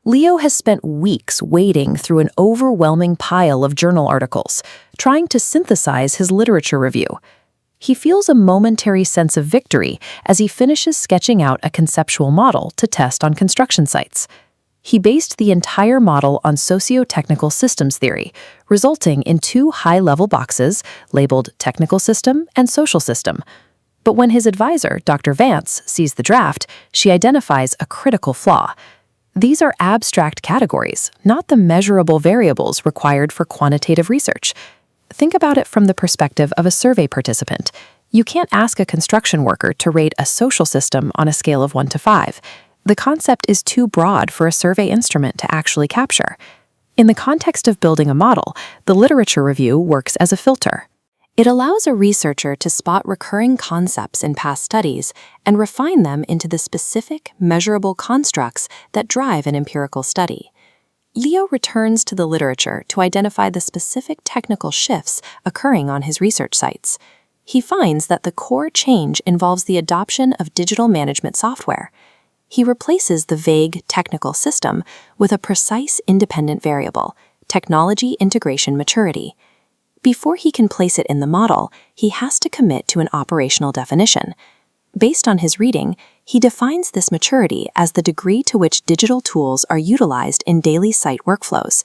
Leo has spent weeks wading through an overwhelming pile of journal articles, trying to synthesize his literature review. He feels a momentary sense of victory as he finishes sketching out a conceptual model to test on construction sites. He based the entire model on socio-technical systems theory, resulting in two high-level boxes labeled technical system and social system. But when his advisor, Dr. Vance, sees the draft, she identifies a critical flaw. These are abstract categories, not the measurable variables required for quantitative research. Think about it from the perspective of a survey participant. You can't ask a construction worker to rate a social system on a scale of 1 to 5. The concept is too broad for a survey instrument to actually capture. In the context of building a model, the literature review works as a filter. It allows a researcher to spot recurring concepts in past studies and refine them into the specific, measurable constructs that drive an empirical study. Leo returns to the literature to identify the specific technical shifts occurring on his research sites. He finds that the core change involves the adoption of digital management software. He replaces the vague technical system with a precise independent variable, technology integration maturity. Before he can place it in the model, he has to commit to an operational definition. Based on his reading, he defines this maturity as the degree to which digital tools are utilized in daily site workflows.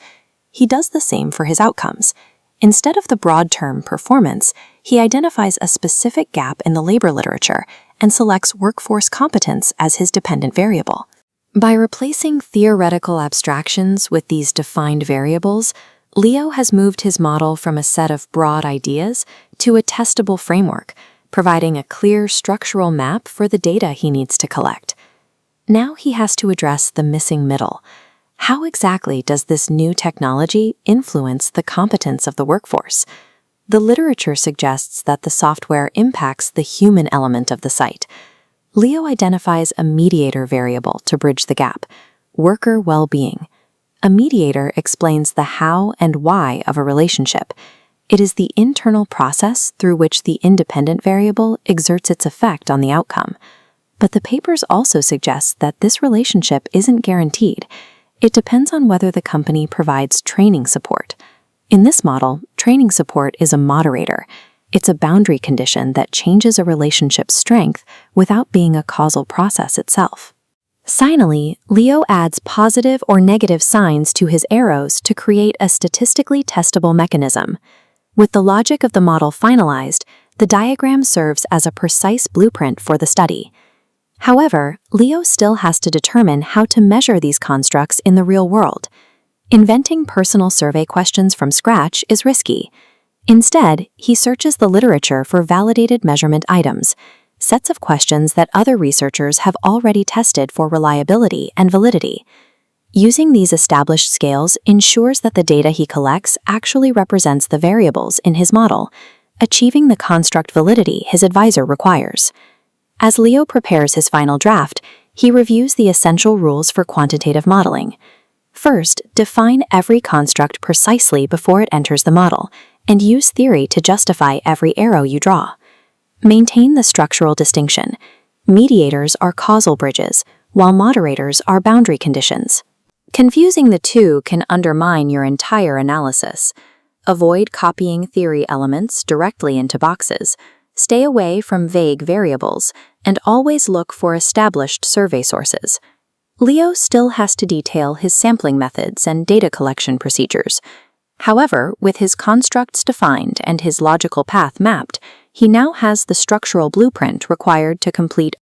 He does the same for his outcomes. Instead of the broad term performance, he identifies a specific gap in the labor literature and selects workforce competence as his dependent variable. By replacing theoretical abstractions with these defined variables, Leo has moved his model from a set of broad ideas to a testable framework, providing a clear structural map for the data he needs to collect. Now he has to address the missing middle. How exactly does this new technology influence the competence of the workforce? The literature suggests that the software impacts the human element of the site. Leo identifies a mediator variable to bridge the gap: worker well-being. A mediator explains the how and why of a relationship. It is the internal process through which the independent variable exerts its effect on the outcome. But the papers also suggest that this relationship isn't guaranteed. It depends on whether the company provides training support. In this model, training support is a moderator. It's a boundary condition that changes a relationship's strength without being a causal process itself. Finally, Leo adds positive or negative signs to his arrows to create a statistically testable mechanism. With the logic of the model finalized, the diagram serves as a precise blueprint for the study. However, Leo still has to determine how to measure these constructs in the real world. Inventing personal survey questions from scratch is risky. Instead, he searches the literature for validated measurement items, sets of questions that other researchers have already tested for reliability and validity. Using these established scales ensures that the data he collects actually represents the variables in his model, achieving the construct validity his advisor requires. As Leo prepares his final draft, he reviews the essential rules for quantitative modeling. First, define every construct precisely before it enters the model, and use theory to justify every arrow you draw. Maintain the structural distinction. Mediators are causal bridges, while moderators are boundary conditions. Confusing the two can undermine your entire analysis. Avoid copying theory elements directly into boxes. Stay away from vague variables, and always look for established survey sources. Leo still has to detail his sampling methods and data collection procedures. However, with his constructs defined and his logical path mapped, he now has the structural blueprint required to complete